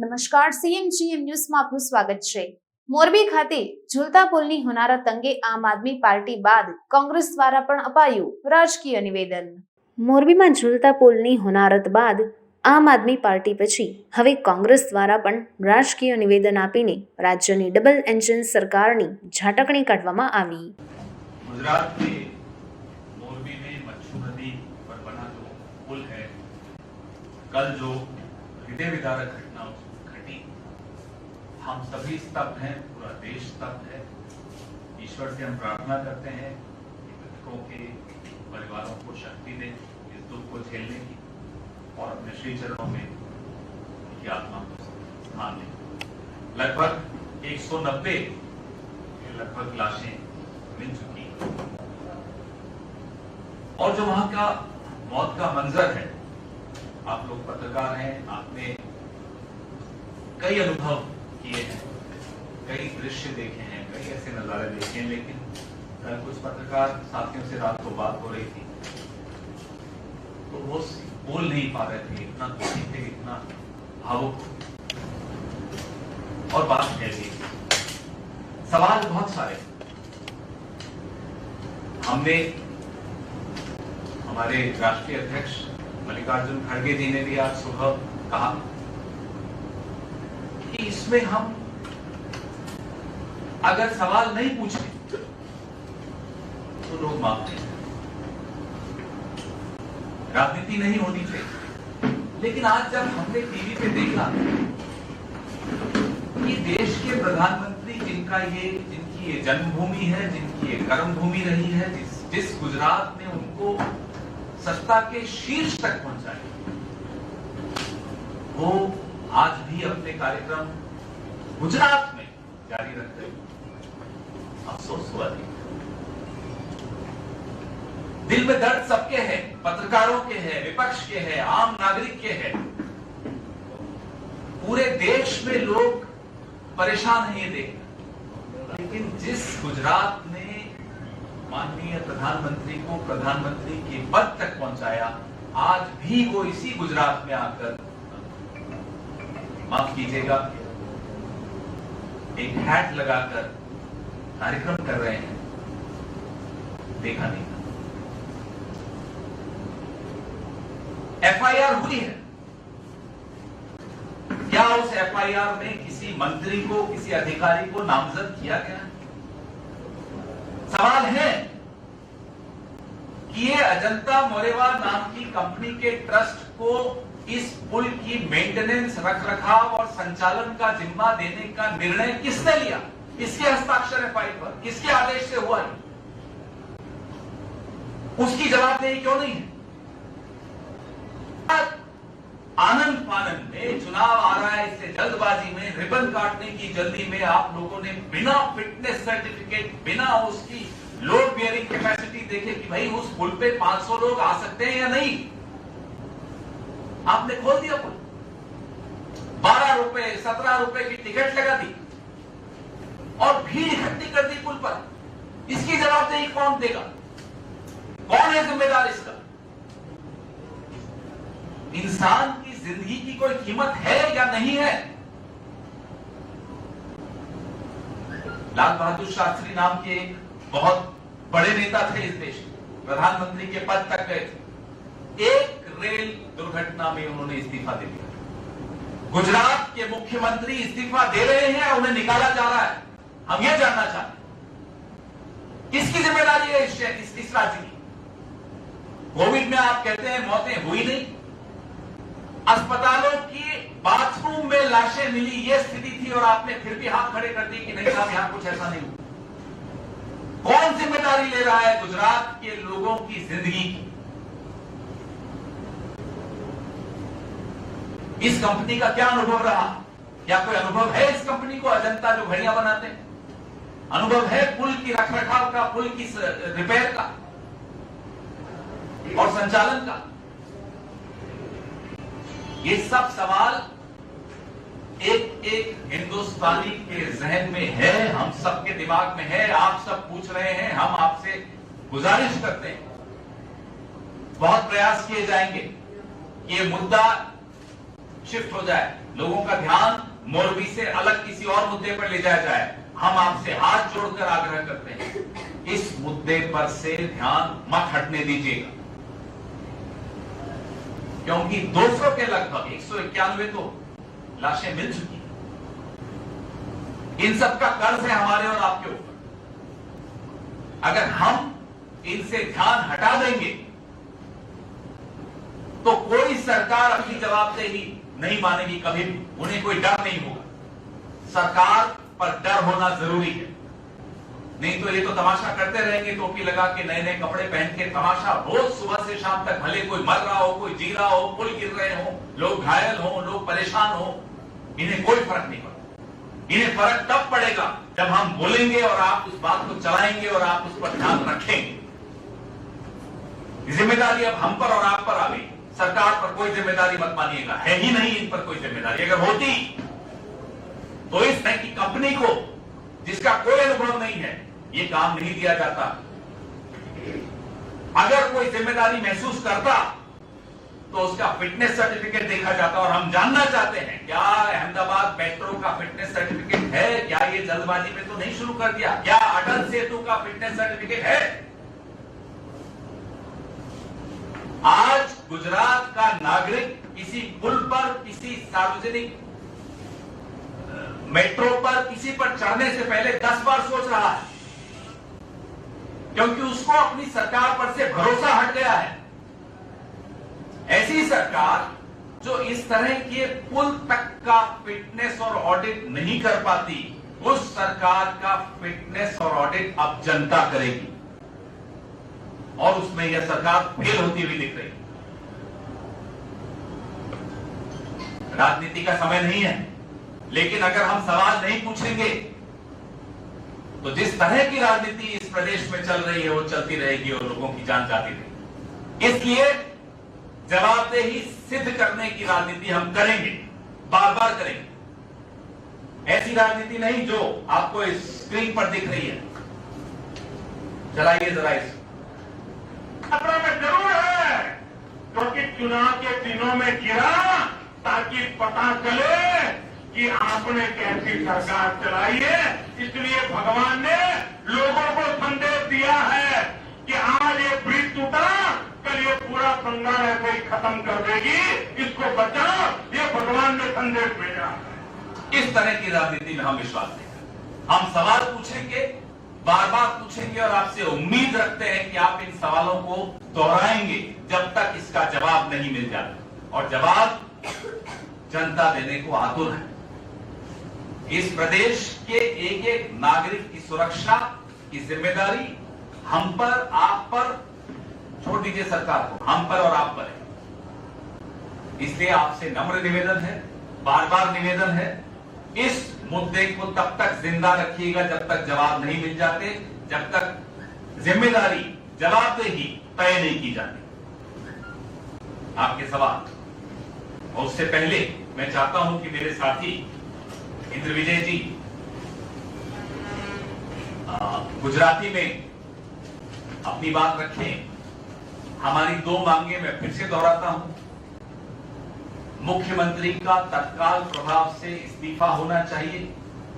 નમસ્કાર, CMGM ન્યૂઝમાં આપનું સ્વાગત છે। મોરબી ખાતે ઝૂલતા પુલની હોનારત અંગે આમ આદમી પાર્ટી બાદ કોંગ્રેસ દ્વારા પણ અપાયું રાજકીય નિવેદન। મોરબીમાં ઝૂલતા પુલની હોનારત બાદ આમ આદમી પાર્ટી પછી હવે કોંગ્રેસ દ્વારા પણ રાજકીય નિવેદન આપીને રાજ્યની ડબલ એન્જિન સરકારની ઝાટકણી કાઢવામાં આવી। गुजरात के मोरबी में मच्छू नदी पर बना जो पुल है, कल जो हृदय विदारक घटना घटी, हम सभी स्तब्ध हैं, पूरा देश स्तब्ध है। ईश्वर से हम प्रार्थना करते हैं कि मृतकों के परिवारों को शक्ति दे इस दुख को झेलने की और अपने श्री चरणों में उनकी आत्मा को स्थान दे। लगभग 190 लाशें मिल चुकी और जो वहां का मौत का मंजर है, आप लोग पत्रकार हैं, आपने कई अनुभव किए हैं, कई दृश्य देखे हैं, कई ऐसे नजारे देखे हैं, लेकिन कल कुछ पत्रकार साथियों से रात को बात हो रही थी तो वो बोल नहीं पा रहे थे, इतना दुखी थे, इतना भावुक और बात कैसी। सवाल बहुत सारे हमने, हमारे राष्ट्रीय अध्यक्ष मल्लिकार्जुन खड़गे जी ने भी आज सुबह कहा कि इसमें हम अगर सवाल नहीं पूछे तो लोग माफ नहीं, राजनीति नहीं होनी चाहिए। लेकिन आज जब हमने टीवी पे देखा कि देश के प्रधानमंत्री जिनकी ये जन्मभूमि है, जिनकी ये कर्मभूमि रही है, जिस गुजरात ने उनको सत्ता के शीर्ष तक पहुंचाया, वो आज भी अपने कार्यक्रम गुजरात में जारी रखते हैं। अफसोस हुआ नहीं। दिल में दर्द सबके है, पत्रकारों के है, विपक्ष के है, आम नागरिक के है। पूरे देश में लोग परेशान हैं ये देखकर। लेकिन जिस गुजरात ने माननीय प्रधानमंत्री को प्रधानमंत्री के पद तक पहुंचाया, आज भी वो इसी गुजरात में आकर, माफ कीजिएगा, एक हैट लगाकर कार्यक्रम कर रहे हैं, देखा नहीं। FIR हुई है, क्या उस FIR में किसी मंत्री को, किसी अधिकारी को नामजद किया गया? सवाल है कि ये अजंता मोरेवा नाम की कंपनी के ट्रस्ट को इस पुल की मेंटेनेंस, रखरखाव और संचालन का जिम्मा देने का निर्णय किसने लिया? किसके हस्ताक्षर है फाइल पर? किसके आदेश से हुआ है? उसकी जवाबदेही क्यों नहीं है? आनंद फानंद में चुनाव आ रहा है, इससे जल्दबाजी में, रिबन काटने की जल्दी में आप लोगों ने बिना फिटनेस सर्टिफिकेट, बिना उसकी लोड बियरिंग कैपेसिटी देखे कि भाई उस पुल पे 500 लोग आ सकते हैं या नहीं, आपने खोल दिया पुल। 12 रुपए 17 रुपए की टिकट लगा दी और भीड़ इकट्ठी कर दी पुल पर। इसकी जवाबदेही कौन देगा? कौन है जिम्मेदार इसका? इंसान की जिंदगी की कोई कीमत है या नहीं है? लाल बहादुर शास्त्री नाम के एक बहुत बड़े नेता थे इस देश के, प्रधानमंत्री के पद तक गए थे। एक रेल दुर्घटना में उन्होंने इस्तीफा दे दिया। गुजरात के मुख्यमंत्री इस्तीफा दे रहे हैं, उन्हें निकाला जा रहा है। हम ये जानना चाहते हैं किसकी जिम्मेदारी है इस राज्य की? कोविड में आप कहते हैं मौतें हुई नहीं, अस्पतालों की बाथरूम में लाशें मिली, ये स्थिति थी और आपने फिर भी हाथ खड़े कर दिए कि नहीं साहब यहां कुछ ऐसा नहीं हुआ। कौन जिम्मेदारी ले रहा है गुजरात के लोगों की जिंदगी की? इस कंपनी का क्या अनुभव रहा? क्या कोई अनुभव है इस कंपनी को, अजंता जो घड़ियां बनाते हैं? अनुभव है पुल की रखरखाव का, पुल की रिपेयर का और संचालन का? ये सब सवाल एक एक हिंदुस्तानी के जहन में है, हम सबके दिमाग में है, आप सब पूछ रहे हैं, हम आपसे गुजारिश करते हैं, बहुत प्रयास किए जाएंगे कि ये मुद्दा शिफ्ट हो जाए, लोगों का ध्यान मोरबी से अलग किसी और मुद्दे पर ले जाया जाए, हम आपसे हाथ जोड़कर आग्रह करते हैं, इस मुद्दे पर से ध्यान मत हटने दीजिएगा। क्योंकि 200 के लगभग 191 तो लाशें मिल चुकी हैं। इन सब का कर्ज है हमारे और आपके ऊपर। अगर हम इनसे ध्यान हटा देंगे तो कोई सरकार अपनी जवाबदेही नहीं मानेगी कभी भी, उन्हें कोई डर नहीं होगा। सरकार पर डर होना जरूरी है, नहीं तो ये तो तमाशा करते रहेंगे, टोपी लगा के नए नए कपड़े पहन के तमाशा रोज सुबह से शाम तक, भले कोई मर रहा हो, कोई जी रहा हो, पुल गिर रहे हो, लोग घायल हो, लोग परेशान हो, इन्हें कोई फर्क नहीं पड़ता। इन्हें फर्क तब पड़ेगा जब हम बोलेंगे और आप उस बात को चलाएंगे और आप उस पर ध्यान रखेंगे। जिम्मेदारी अब हम पर और आप पर आ गई। सरकार पर कोई जिम्मेदारी मत मानिएगा, है ही नहीं इन पर कोई जिम्मेदारी। अगर होती तो इस तरह की कंपनी को, जिसका कोई अनुभव नहीं है, ये काम नहीं दिया जाता। अगर कोई जिम्मेदारी महसूस करता तो उसका फिटनेस सर्टिफिकेट देखा जाता। और हम जानना चाहते हैं, क्या अहमदाबाद मेट्रो का फिटनेस सर्टिफिकेट है? क्या ये जल्दबाजी में तो नहीं शुरू कर दिया? क्या अटल सेतु का फिटनेस सर्टिफिकेट है? आज गुजरात का नागरिक किसी पुल पर, किसी सार्वजनिक मेट्रो पर, किसी पर चढ़ने से पहले 10 बार सोच रहा है, क्योंकि उसको अपनी सरकार पर से भरोसा हट गया है। ऐसी सरकार जो इस तरह के पुल तक का फिटनेस और ऑडिट नहीं कर पाती, उस सरकार का फिटनेस और ऑडिट अब जनता करेगी, और उसमें यह सरकार फेल होती हुई दिख रही है। राजनीति का समय नहीं है, लेकिन अगर हम सवाल नहीं पूछेंगे तो जिस तरह की राजनीति इस प्रदेश में चल रही है वो चलती रहेगी और लोगों की जान जाती रहेगी। इसलिए जवाबदेही सिद्ध करने की राजनीति हम करेंगे, बार बार करेंगे। ऐसी राजनीति नहीं जो आपको इस स्क्रीन पर दिख रही है। चलाइए जरा इस खतरा में जरूर है, क्योंकि चुनाव के दिनों में गिरा ताकि पता चले कि आपने कैसी सरकार चलाई है। इसलिए भगवान ने लोगों को संदेश दिया है कि आज ये ब्रिज टूटा, कल ये पूरा संघर्ष ऐसे ही खत्म कर देगी, इसको बचाओ, ये भगवान ने संदेश भेजा। इस तरह की राजनीति में हम विश्वास नहीं करते। हम सवाल पूछेंगे, बार बार पूछेंगे, और आपसे उम्मीद रखते हैं कि आप इन सवालों को दोहराएंगे जब तक इसका जवाब नहीं मिल जाता। और जवाब जनता देने को आतुर है। इस प्रदेश के एक एक नागरिक की सुरक्षा की जिम्मेदारी हम पर, आप पर, छोड़ दीजिए सरकार को, हम पर और आप पर है। इसलिए आपसे नम्र निवेदन है, बार बार निवेदन है, इस मुद्दे को तब तक जिंदा रखिएगा जब तक जवाब नहीं मिल जाते, जब तक जिम्मेदारी, जवाबदेही तय नहीं की जाती। आपके सवाल, और उससे पहले मैं चाहता हूं कि मेरे साथी इंद्र विजय जी गुजराती में अपनी बात रखें। हमारी 2 मांगे मैं फिर से दोहराता हूं। मुख्यमंत्री का तत्काल प्रभाव से इस्तीफा होना चाहिए।